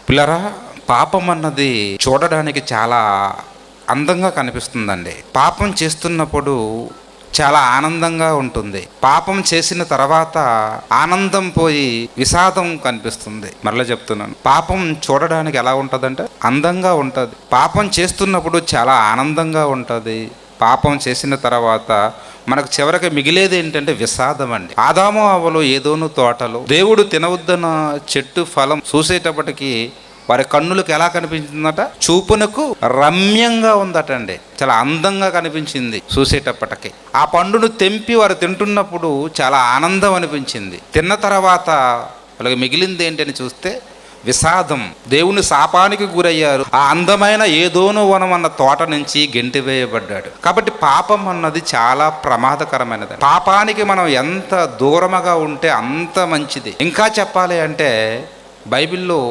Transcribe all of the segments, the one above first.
పిల్లరా, పాపం అన్నది చూడడానికి చాలా అందంగా కనిపిస్తుందండి. పాపం చేస్తున్నప్పుడు చాలా ఆనందంగా ఉంటుంది. పాపం చేసిన తర్వాత ఆనందం పోయి విషాదం కనిపిస్తుంది. మరలా చెప్తున్నాను, పాపం చూడడానికి ఎలా ఉంటుందంటే అందంగా ఉంటుంది. పాపం చేస్తున్నప్పుడు చాలా ఆనందంగా ఉంటుంది. పాపం చేసిన తర్వాత మనకు చివరికి మిగిలేది ఏంటంటే విషాదం అండి. ఆదాము అవ్వలు ఏదోను తోటలో దేవుడు తినవద్దన్న చెట్టు ఫలం చూసేటప్పటికి వారి కన్నులకు ఎలా కనిపించిందట? చూపునకు రమ్యంగా ఉందటండి. చాలా అందంగా కనిపించింది చూసేటప్పటికి. ఆ పండును తెంపి వారు తింటున్నప్పుడు చాలా ఆనందం అనిపించింది. తిన్న తర్వాత వాళ్ళకి మిగిలింది ఏంటని చూస్తే విషాదం. దేవుని శాపానికి గురయ్యారు. ఆ అందమైన ఏదోను వనం అన్న తోట నుంచి గెంటివేయబడ్డాడు. కాబట్టి పాపం అన్నది చాలా ప్రమాదకరమైనది. పాపానికి మనం ఎంత దూరముగా ఉంటే అంత మంచిది. ఇంకా చెప్పాలి అంటే బైబిల్లో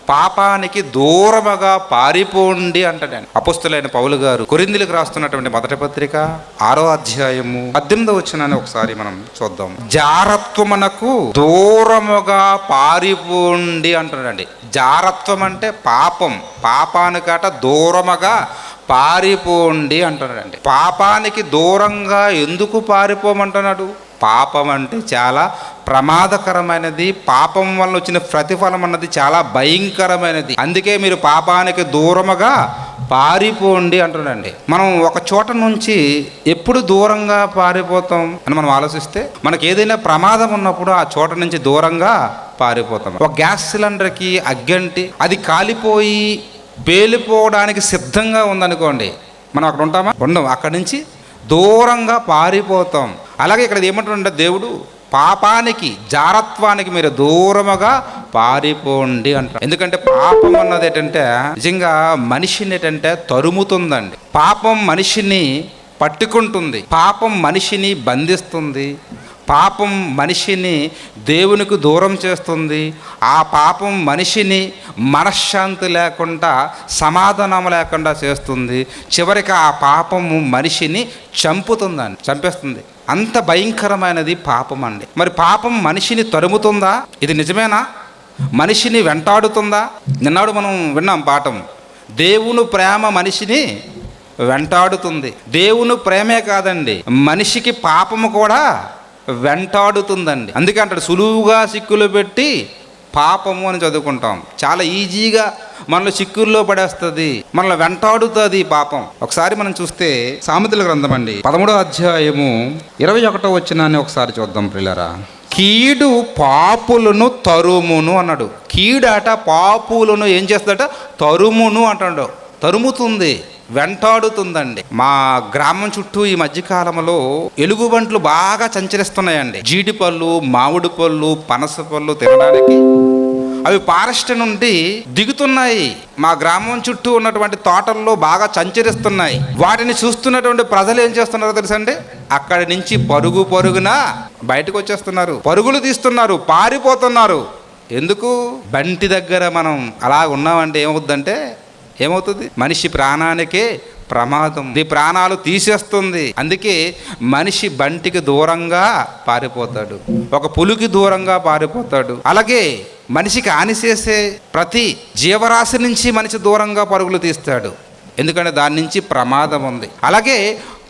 పాపానికి దూరముగా పారిపోండి అంటాడు అపోస్తలుడైన పౌలు గారు కొరింథీయులకు రాస్తున్నటువంటి మొదటి పత్రిక 6వ అధ్యాయము 18వ వచనాన్ని ఒకసారి మనం చూద్దాం. జారత్వమునకు దూరముగా పారిపోండి అంటున్నాడండి. జారత్వం అంటే పాపం. పాపానికట దూరముగా పారిపోండి అంటున్నాడండి. పాపానికి దూరంగా ఎందుకు పారిపోమంటున్నాడు? పాపం అంటే చాలా ప్రమాదకరమైనది. పాపం వల్ల వచ్చిన ప్రతిఫలం అన్నది చాలా భయంకరమైనది. అందుకే మీరు పాపానికి దూరముగా పారిపోండి అంటున్నాడండి. మనం ఒక చోట నుంచి ఎప్పుడు దూరంగా పారిపోతాం అని మనం ఆలోచిస్తే, మనకి ఏదైనా ప్రమాదం ఉన్నప్పుడు ఆ చోట నుంచి దూరంగా పారిపోతాం. ఒక గ్యాస్ సిలిండర్కి అగ్గంటి అది కాలిపోయి పేలిపోవడానికి సిద్ధంగా ఉందనుకోండి, మనం అక్కడ ఉంటామా? ఉండం. అక్కడి నుంచి దూరంగా పారిపోతాం. అలాగే ఇక్కడ ఏమంటుంటే దేవుడు పాపానికి జారత్వానికి మీరు దూరముగా పారిపోండి అంటారు. ఎందుకంటే పాపం అన్నది ఏంటంటే నిజంగా మనిషిని ఏంటంటే తరుముతుందండి. పాపం మనిషిని పట్టుకుంటుంది. పాపం మనిషిని బంధిస్తుంది. పాపం మనిషిని దేవునికి దూరం చేస్తుంది. ఆ పాపం మనిషిని మనశ్శాంతి లేకుండా సమాధానం లేకుండా చేస్తుంది. చివరికి ఆ పాపము మనిషిని చంపుతుందండి, చంపేస్తుంది. అంత భయంకరమైనది పాపం అండి. మరి పాపం మనిషిని తరుముతుందా? ఇది నిజమేనా? మనిషిని వెంటాడుతుందా? నిన్నాడు మనం విన్నాం పాఠం, దేవుని ప్రేమ మనిషిని వెంటాడుతుంది. దేవుని ప్రేమే కాదండి, మనిషికి పాపము కూడా వెంటాడుతుందండి. అందుకే అంటాడు సులువుగా సిక్కులు పెట్టి పాపము అని చదువుకుంటాం. చాలా ఈజీగా మనలో చిక్కుల్లో పడేస్తుంది, మనల్ని వెంటాడుతుంది పాపం. ఒకసారి మనం చూస్తే సామెతల గ్రంథం అండి 13వ అధ్యాయము 21వ వచనాన్ని ఒకసారి చూద్దాం ప్రియులారా. కీడు పాపులను తరుమును అన్నాడు. కీడట పాపులను ఏం చేస్తుందట? తరుమును అంటాడు. తరుముతుంది, వెంటాడుతుందండి. మా గ్రామం చుట్టూ ఈ మధ్యకాలంలో ఎలుగుబంట్లు బాగా సంచరిస్తున్నాయండి. జీడి పళ్ళు, మామిడి పళ్ళు, పనస పళ్ళు తినడానికి అవి ఫారెస్ట్ నుండి దిగుతున్నాయి. మా గ్రామం చుట్టూ ఉన్నటువంటి తోటల్లో బాగా సంచరిస్తున్నాయి. వాటిని చూస్తున్నటువంటి ప్రజలు ఏం చేస్తున్నారో తెలుసండి? అక్కడి నుంచి పరుగున బయటకు వచ్చేస్తున్నారు, పరుగులు తీస్తున్నారు, పారిపోతున్నారు. ఎందుకు? బంటి దగ్గర మనం అలా ఉన్నామంటే ఏమవుతుంది? మనిషి ప్రాణానికే ప్రమాదం. ఈ ప్రాణాలు తీసేస్తుంది. అందుకే మనిషి బంటికి దూరంగా పారిపోతాడు, ఒక పులికి దూరంగా పారిపోతాడు. అలాగే మనిషికి హాని చేసే ప్రతి జీవరాశి నుంచి మనిషి దూరంగా పరుగులు తీస్తాడు, ఎందుకంటే దాని నుంచి ప్రమాదం ఉంది. అలాగే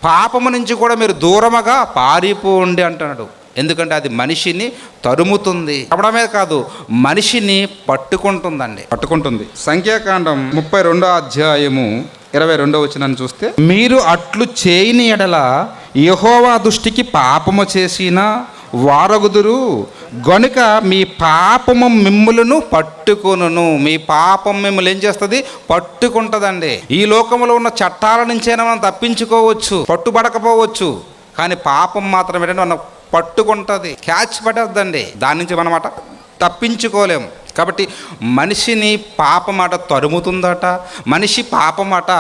పాపము నుంచి కూడా మీరు దూరముగా పారిపోండి అంటున్నాడు. ఎందుకంటే అది మనిషిని తరుముతుంది. తరమడమే కాదు, మనిషిని పట్టుకుంటుంది. సంఖ్యాకాండం 32వ అధ్యాయము 22వ వచనాన్ని చూస్తే, మీరు అట్లు చేయని ఎడల యెహోవా దృష్టికి పాపము చేసిన వారగుదురు గనుక మీ పాపము మిమ్ములను పట్టుకొనును. మీ పాపం మిమ్మల్ని ఏం చేస్తుంది? పట్టుకుంటుందండి. ఈ లోకంలో ఉన్న చట్టాల నుంచైనా మనం తప్పించుకోవచ్చు, పట్టుబడకపోవచ్చు, కానీ పాపం మాత్రం ఏంటంటే మనం పట్టుకుంటుంది, క్యాచ్ పట్టద్దండి. దాని నుంచి మనమాట తప్పించుకోలేము. కాబట్టి మనిషిని పాపమాట తరుముతుందట, మనిషి పాపమాట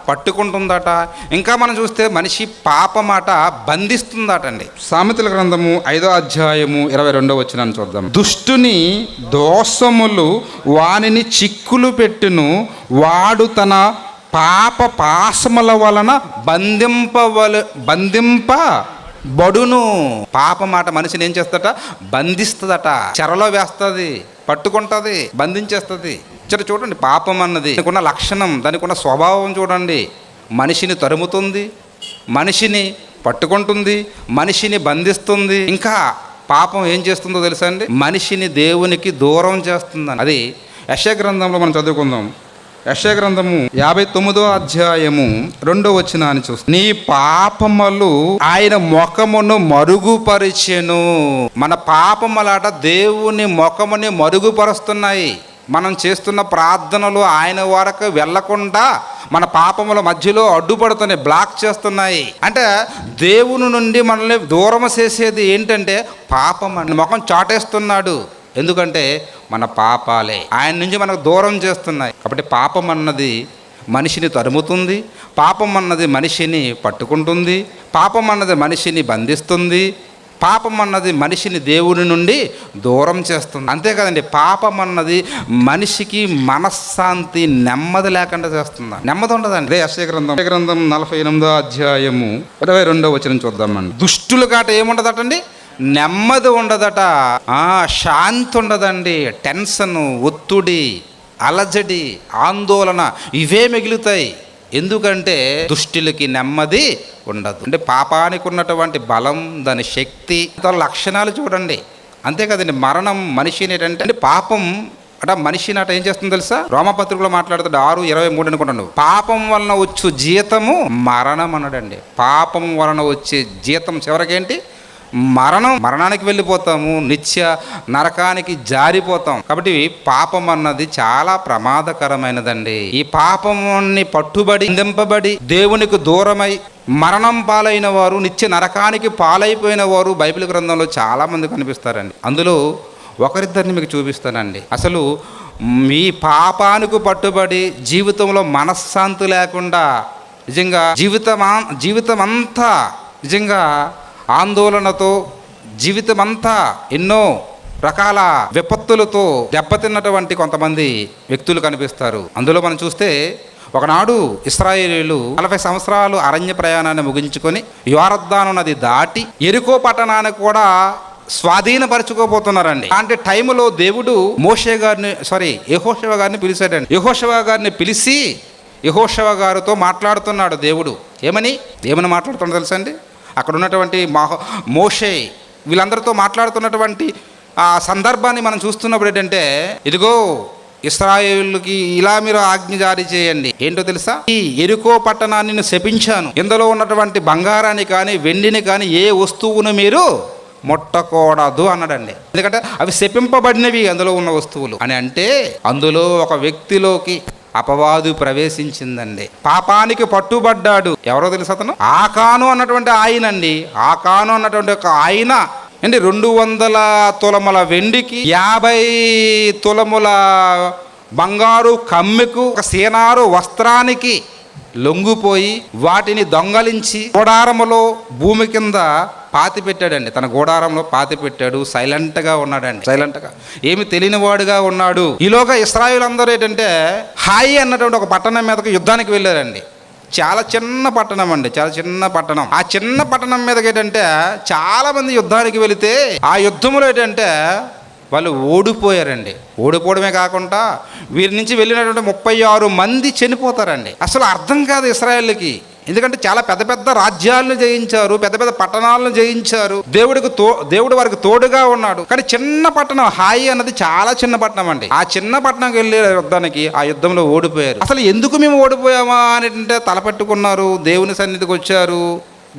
పట్టుకుంటుందట. ఇంకా మనం చూస్తే మనిషి పాపమాట బంధిస్తుందటండి. సామెతల గ్రంథము 5వ అధ్యాయము 22వ వచనాన్ని చూద్దాం. దుష్టుని దోషములు వానిని చిక్కులు పెట్టును, వాడు తన పాప పాశముల వలన బడును. పాప మాట మనిషిని ఏం చేస్తుందట? బంధిస్తుందట, చెరలో వేస్తుంది, పట్టుకుంటుంది, బంధించేస్తుంది. చూడండి, పాపం అన్నది దానికి ఉన్న లక్షణం, దానికి ఉన్న స్వభావం చూడండి. మనిషిని తరుముతుంది, మనిషిని పట్టుకుంటుంది, మనిషిని బంధిస్తుంది. ఇంకా పాపం ఏం చేస్తుందో తెలుసా అండి? మనిషిని దేవునికి దూరం చేస్తుందని. అది యెషయా గ్రంథంలో మనం చదువుకుందాం. యెషయా గ్రంథము 59వ అధ్యాయము 2వ వచనాన్ని చూస్తాం. నీ పాపములు ఆయన ముఖమును మరుగుపరిచెను. మన పాపములాట దేవుని ముఖముని మరుగుపరుస్తున్నాయి. మనం చేస్తున్న ప్రార్థనలు ఆయన వరకు వెళ్లకుండా మన పాపముల మధ్యలో అడ్డుపడుతున్నాయి, బ్లాక్ చేస్తున్నాయి. అంటే దేవుని నుండి మనల్ని దూరం చేసేది ఏంటంటే పాపం అని ముఖం చాటేస్తున్నాడు. ఎందుకంటే మన పాపాలే ఆయన నుంచి మనకు దూరం చేస్తున్నాయి. కాబట్టి పాపం అన్నది మనిషిని తరుముతుంది, పాపం అన్నది మనిషిని పట్టుకుంటుంది, పాపం అన్నది మనిషిని బంధిస్తుంది, పాపం అన్నది మనిషిని దేవుని నుండి దూరం చేస్తుంది. అంతే కదండి, పాపం అన్నది మనిషికి మనశ్శాంతి, నెమ్మది లేకుండా చేస్తుంది. నెమ్మది ఉండదండి. యెషయా గ్రంథం 48వ అధ్యాయము 22వ వచనం చూద్దామండి. దుష్టుల కాట ఏముండదటండి? నెమ్మది ఉండదట, శాంతి ఉండదండి. టెన్షన్, ఒత్తిడి, అలజడి, ఆందోళన ఇవే మిగులుతాయి. ఎందుకంటే దుష్టులకి నెమ్మది ఉండదు. అంటే పాపానికి ఉన్నటువంటి బలం, దాని శక్తి, దాని లక్షణాలు చూడండి. అంతే కదండి, మరణం మనిషిని ఏంటంటే పాపం మనిషిని ఏం చేస్తుంది తెలుసా? రోమపత్రికలో మాట్లాడుతాడు 6:23 అనుకుంటాను. పాపం వలన వచ్చు జీతము మరణం అన్నాడండి. పాపం వలన వచ్చే జీతం చివరికేంటి? మరణం. మరణానికి వెళ్ళిపోతాము, నిత్య నరకానికి జారిపోతాం. కాబట్టి పాపం అన్నది చాలా ప్రమాదకరమైనదండి. ఈ పాపముని పట్టుబడి బంధింపబడి దేవునికి దూరమై మరణం పాలైన వారు, నిత్య నరకానికి పాలైపోయిన వారు బైబిల్ గ్రంథంలో చాలా మంది కనిపిస్తారండి. అందులో ఒకరిద్దరిని మీకు చూపిస్తానండి. అసలు మీ పాపానికి పట్టుబడి జీవితంలో మనశ్శాంతి లేకుండా నిజంగా జీవితం అంతా నిజంగా ఆందోళనతో, జీవితమంతా ఎన్నో రకాల విపత్తులతో దెబ్బతిన్నటువంటి కొంతమంది వ్యక్తులు కనిపిస్తారు. అందులో మనం చూస్తే ఒకనాడు ఇశ్రాయేలీయులు 40 సంవత్సరాలు అరణ్య ప్రయాణాన్ని ముగించుకొని యోర్దాను నది దాటి యెరికో పట్టణానికి కూడా స్వాధీనపరచుకోబోతున్నారండి. అంటే టైంలో దేవుడు యెహోషువ గారిని పిలిచాడండి. యెహోషువ గారిని పిలిచి యెహోషువ గారితో మాట్లాడుతున్నాడు దేవుడు. ఏమని మాట్లాడుతున్నాడు తెలుసా అండి? అక్కడ ఉన్నటువంటి మోషే వీళ్ళందరితో మాట్లాడుతున్నటువంటి ఆ సందర్భాన్ని మనం చూస్తున్నప్పుడు ఏంటంటే, ఇదిగో ఇశ్రాయేలుకి ఇలా మీరు ఆజ్ఞ జారీ చేయండి. ఏంటో తెలుసా? ఈ యెరికో పట్టణాన్ని నేను శపించాను, ఇందులో ఉన్నటువంటి బంగారాన్ని కానీ వెండిని కానీ ఏ వస్తువును మీరు ముట్టకూడదు అన్నాడండి. ఎందుకంటే అవి శపింపబడినవి అందులో ఉన్న వస్తువులు అని. అంటే అందులో ఒక వ్యక్తిలోకి అపవాదు ప్రవేశించిందండి. పాపానికి పట్టుబడ్డాడు. ఎవరో తెలుసు అతను? ఆకాను అన్నటువంటి ఆయన అండి. ఆకాను అన్నటువంటి ఒక ఆయన అండి 200 తులముల వెండికి 50 తులముల బంగారు కమ్మెకు ఒక సీనారు వస్త్రానికి లొంగిపోయి వాటిని దొంగలించి గోడారములో భూమి కింద పాతి పెట్టాడండి. తన గోడారంలో పాతి పెట్టాడు. సైలెంట్గా ఉన్నాడండి. సైలెంట్గా ఏమి తెలియని వాడుగా ఉన్నాడు. ఈలోగా ఇశ్రాయేలు అందరూ ఏంటంటే హాయి అన్నటువంటి ఒక పట్టణం మీదకి యుద్ధానికి వెళ్ళారండి. చాలా చిన్న పట్టణం అండి, చాలా చిన్న పట్టణం. ఆ చిన్న పట్టణం మీదకి ఏంటంటే చాలా మంది యుద్ధానికి వెళితే ఆ యుద్ధంలో ఏంటంటే వాళ్ళు ఓడిపోయారండి. ఓడిపోవడమే కాకుండా వీరి నుంచి వెళ్ళినటువంటి 36 మంది చనిపోతారండి. అసలు అర్థం కాదు ఇశ్రాయేలుకి. ఎందుకంటే చాలా పెద్ద పెద్ద రాజ్యాలను జయించారు, పెద్ద పెద్ద పట్టణాలను జయించారు. దేవుడు వారికి తోడుగా ఉన్నాడు. కానీ చిన్న పట్టణం హాయి అన్నది చాలా చిన్న పట్టణం అండి. ఆ చిన్న పట్టణంకి వెళ్ళే యుద్ధానికి ఆ యుద్ధంలో ఓడిపోయారు. అసలు ఎందుకు మేము ఓడిపోయామా అని అంటే తలపెట్టుకున్నారు. దేవుని సన్నిధికి వచ్చారు,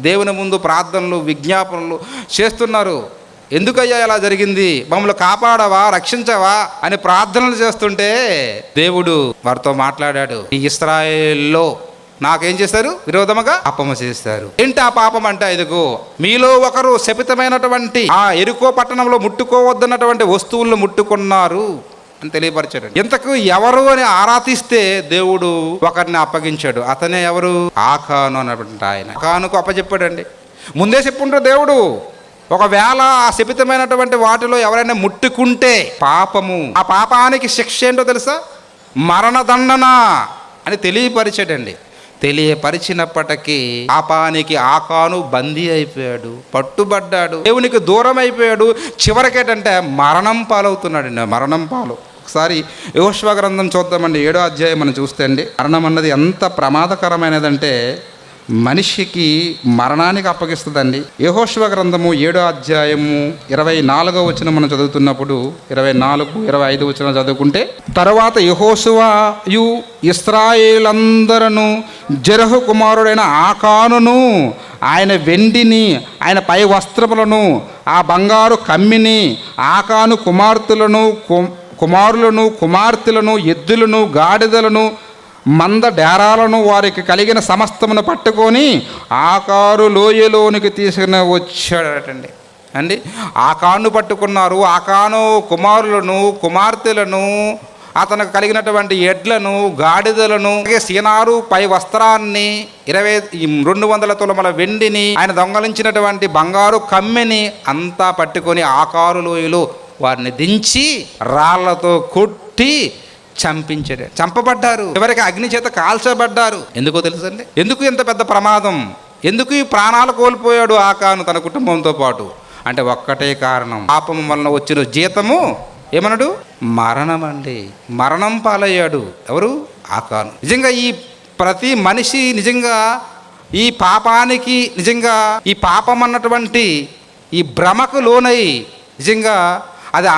దేవుని ముందు ప్రార్థనలు, విజ్ఞాపనలు చేస్తున్నారు. ఎందుకయ్యా ఇలా జరిగింది, మమ్మల్ని కాపాడవా, రక్షించవా అని ప్రార్థనలు చేస్తుంటే దేవుడు వారితో మాట్లాడాడు. ఈ ఇశ్రాయేల్లో నాకేం చేశారు? విరోధముగా పాపము చేశారు. ఏంటి ఆ పాపం అంటే, ఇదిగో మీలో ఒకరు శపితమైనటువంటి ఆ యెరికో పట్టణంలో ముట్టుకోవద్దన్నటువంటి వస్తువులను ముట్టుకున్నారు అని తెలియపరిచాడు. ఇంతకు ఎవరు అని ఆరాధిస్తే దేవుడు ఒకరిని అప్పగించాడు. అతనే ఎవరు? ఆకాను అన్నటువంటి ఆయన. ఆకానుకు అప్పచెప్పాడండి. ముందే చెప్పుంటాడు దేవుడు, ఒకవేళ ఆ శపితమైనటువంటి వాటిలో ఎవరైనా ముట్టుకుంటే పాపము, ఆ పాపానికి శిక్ష ఏంటో తెలుసా? మరణదండన అని తెలియపరిచాడండి. తెలియపరిచినప్పటికీ పాపానికి ఆకాను బందీ అయిపోయాడు, పట్టుబడ్డాడు, దేవునికి దూరం అయిపోయాడు. చివరికేటంటే మరణం పాలవుతున్నాడండి. మరణం పాలు. ఒకసారి యెహోషువ గ్రంథం చూద్దామండి. 7వ అధ్యాయం మనం చూస్తే అండి, మరణం అన్నది ఎంత ప్రమాదకరమైనదంటే మనిషికి మరణానికి అప్పగిస్తుందండి. యెహోషువ గ్రంథము 7వ అధ్యాయము 24వ వచనం మనం చదువుతున్నప్పుడు 24, 25 వచనం చదువుకుంటే, తరువాత యెహోషువయు ఇశ్రాయేలందరూ జెరహు కుమారుడైన ఆకానును ఆయన వెండిని, ఆయన పై వస్త్రములను, ఆ బంగారు కమ్మిని, ఆకాను కుమారులను కుమార్తెలను, ఎద్దులను, గాడిదలను, మంద డేరాలను, వారికి కలిగిన సమస్తమును పట్టుకొని ఆకారు లోయలోనికి తీసుకుని వచ్చాడటండి అండి. ఆకాను పట్టుకున్నారు. ఆకాను కుమారులను కుమార్తెలను, అతనికి కలిగినటువంటి ఎడ్లను, గాడిదలను, సీనారు పై వస్త్రాన్ని, 200 తులముల వెండిని, ఆయన దొంగలించినటువంటి బంగారు కమ్మెని అంతా పట్టుకొని ఆకారు లోయలో వారిని దించి రాళ్లతో కొట్టి చంపబడ్డారు. చివరికి అగ్ని చేత కాల్చబడ్డారు. ఎందుకో తెలుసండి? ఎందుకు ఇంత పెద్ద ప్రమాదం? ఎందుకు ఈ ప్రాణాలు కోల్పోయాడు ఆకాను తన కుటుంబంతో పాటు? అంటే ఒక్కటే కారణం, పాపం వలన వచ్చిన జీతము ఏమన్నాడు? మరణం అండి. మరణం పాలయ్యాడు. ఎవరు? ఆకాను. నిజంగా ఈ ప్రతి మనిషి నిజంగా ఈ పాపానికి, నిజంగా ఈ పాపం అన్నటువంటి ఈ భ్రమకు లోనై నిజంగా అది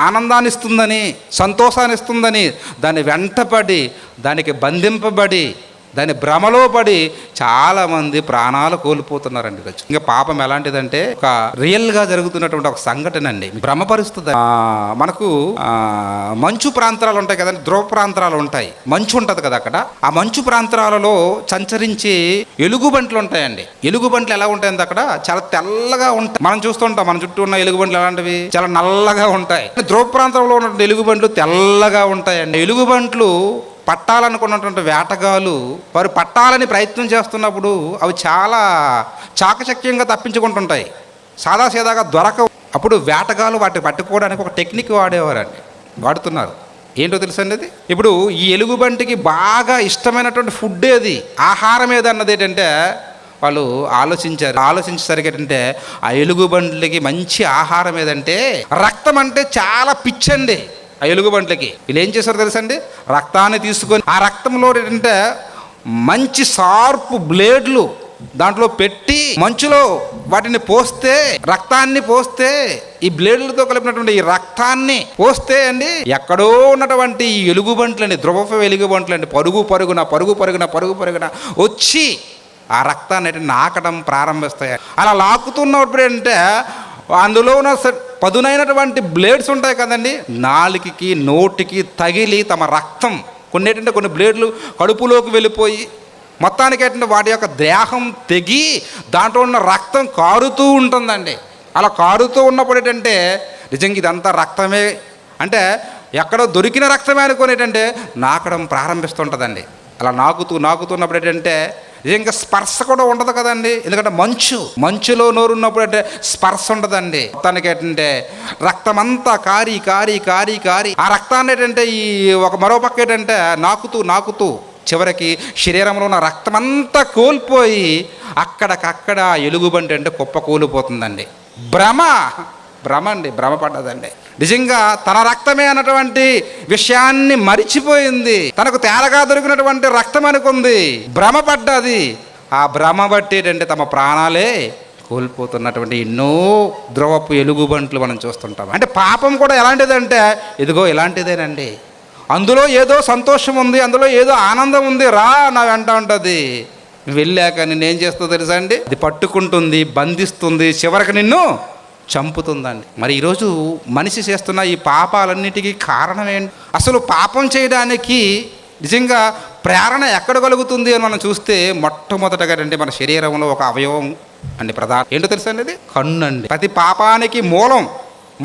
ఆనందాన్ని ఇస్తుందని, సంతోషాన్ని ఇస్తుందని దాన్ని వెంటపడి, దానికి బంధింపబడి, దాని భ్రమలో పడి చాలామంది ప్రాణాలు కోల్పోతున్నారండి. ఇంకా పాపం ఎలాంటిదంటే ఒక రియల్గా జరుగుతున్నటువంటి ఒక సంఘటన అండి, భ్రమపరుస్తుంది. మనకు మంచు ప్రాంతాలు ఉంటాయి కదండి, ధ్రువ ప్రాంతాలు ఉంటాయి, మంచు ఉంటుంది కదా అక్కడ. ఆ మంచు ప్రాంతాలలో సంచరించి ఎలుగుబంట్లు ఉంటాయండి. ఎలుగుబంట్లు ఎలా ఉంటాయండి అక్కడ? చాలా తెల్లగా ఉంటాయి. మనం చూస్తుంటాం, మన చుట్టూ ఉన్న ఎలుగుబంట్లు ఎలాంటివి? చాలా నల్లగా ఉంటాయి. ధ్రువ ప్రాంతంలో ఉన్న ఎలుగుబంట్లు తెల్లగా ఉంటాయండి. ఎలుగుబంట్లు పట్టాలనుకున్నటువంటి వేటగాళ్ళు వారు పట్టాలని ప్రయత్నం చేస్తున్నప్పుడు అవి చాలా చాకచక్యంగా తప్పించుకుంటుంటాయి, సాదాసీదాగా దొరకవు. అప్పుడు వేటగాళ్ళు వాటిని పట్టుకోవడానికి ఒక టెక్నిక్ వాడుతున్నారు. ఏంటో తెలుసండి అది? ఇప్పుడు ఈ ఎలుగుబంటికి బాగా ఇష్టమైనటువంటి ఫుడ్ ఏది, ఆహారం ఏదన్నది ఏంటంటే వాళ్ళు ఆలోచించేసరికి ఏంటంటే ఆ ఎలుగుబంట్లకి మంచి ఆహారం ఏదంటే రక్తం. అంటే చాలా పిచ్చండి ఆ ఎలుగుబంట్లకి. వీళ్ళు ఏం చేశారు తెలుసండి? రక్తాన్ని తీసుకొని ఆ రక్తంలో ఏంటంటే మంచి షార్ప్ బ్లేడ్లు దాంట్లో పెట్టి మంచులో వాటిని పోస్తే, రక్తాన్ని పోస్తే, ఈ బ్లేడ్లతో కలిపినటువంటి ఈ రక్తాన్ని పోస్తే అండి, ఎక్కడో ఉన్నటువంటి ఈ ఎలుగుబంట్లండి, ధ్రువ ఎలుగుబంట్లండి పరుగున వచ్చి ఆ రక్తాన్ని నాకడం ప్రారంభిస్తాయి. అలా లాక్కుతున్నప్పుడు ఏంటంటే అందులో ఉన్న పదునైనటువంటి బ్లేడ్స్ ఉంటాయి కదండి, నాలుకకి నోటికి తగిలి తమ రక్తం, కొన్ని బ్లేడ్లు కడుపులోకి వెళ్ళిపోయి మొత్తానికి ఏంటంటే వాటి యొక్క దేహం తెగి దాంట్లో ఉన్న రక్తం కారుతూ ఉంటుందండి. అలా కారుతూ ఉన్నప్పుడు ఏంటంటే నిజంగా ఇదంతా రక్తమే అంటే ఎక్కడో దొరికిన రక్తమే అనుకుని ఏంటంటే నాకడం ప్రారంభిస్తుంటుందండి. అలా నాకుతున్నప్పుడు ఏంటంటే ఇంకా స్పర్శ కూడా ఉండదు కదండి, ఎందుకంటే మంచులో నోరున్నప్పుడు అంటే స్పర్శ ఉండదండి. మొత్తానికి ఏంటంటే రక్తమంతా కారి ఆ రక్తాన్ని ఏంటంటే ఈ మరో పక్క ఏంటంటే నాకుతూ చివరికి శరీరంలో ఉన్న రక్తమంతా కోల్పోయి అక్కడికక్కడ ఎలుగుబంటి అంటే కుప్ప కూలిపోతుందండి. భ్రమపడ్డదండి. నిజంగా తన రక్తమే అన్నటువంటి విషయాన్ని మరిచిపోయింది. తనకు తేరగా దొరికినటువంటి రక్తం అనుకుంది, భ్రమపడ్డది. ఆ భ్రమ బట్టి ఏంటంటే తమ ప్రాణాలే కోల్పోతున్నటువంటి ఎన్నో ధ్రువపు ఎలుగుబంట్లు మనం చూస్తుంటాం. అంటే పాపం కూడా ఎలాంటిదంటే ఇదిగో ఇలాంటిదేనండి. అందులో ఏదో సంతోషం ఉంది, అందులో ఏదో ఆనందం ఉంది, రా నా వెంట ఉంటుంది. వెళ్ళాక నిన్నేం చేస్తుందో తెలుసా అండి? అది పట్టుకుంటుంది, బంధిస్తుంది, చివరికి నిన్ను చంపుతుందండి. మరి ఈరోజు మనిషి చేస్తున్న ఈ పాపాలన్నిటికీ కారణం ఏంటి? అసలు పాపం చేయడానికి నిజంగా ప్రేరణ ఎక్కడ కలుగుతుంది అని మనం చూస్తే మొట్టమొదటగా అంటే మన శరీరంలో ఒక అవయవం అండి, ప్రధానం ఏంటో తెలుసా అండి? అది కన్ను అండి. ప్రతి పాపానికి మూలం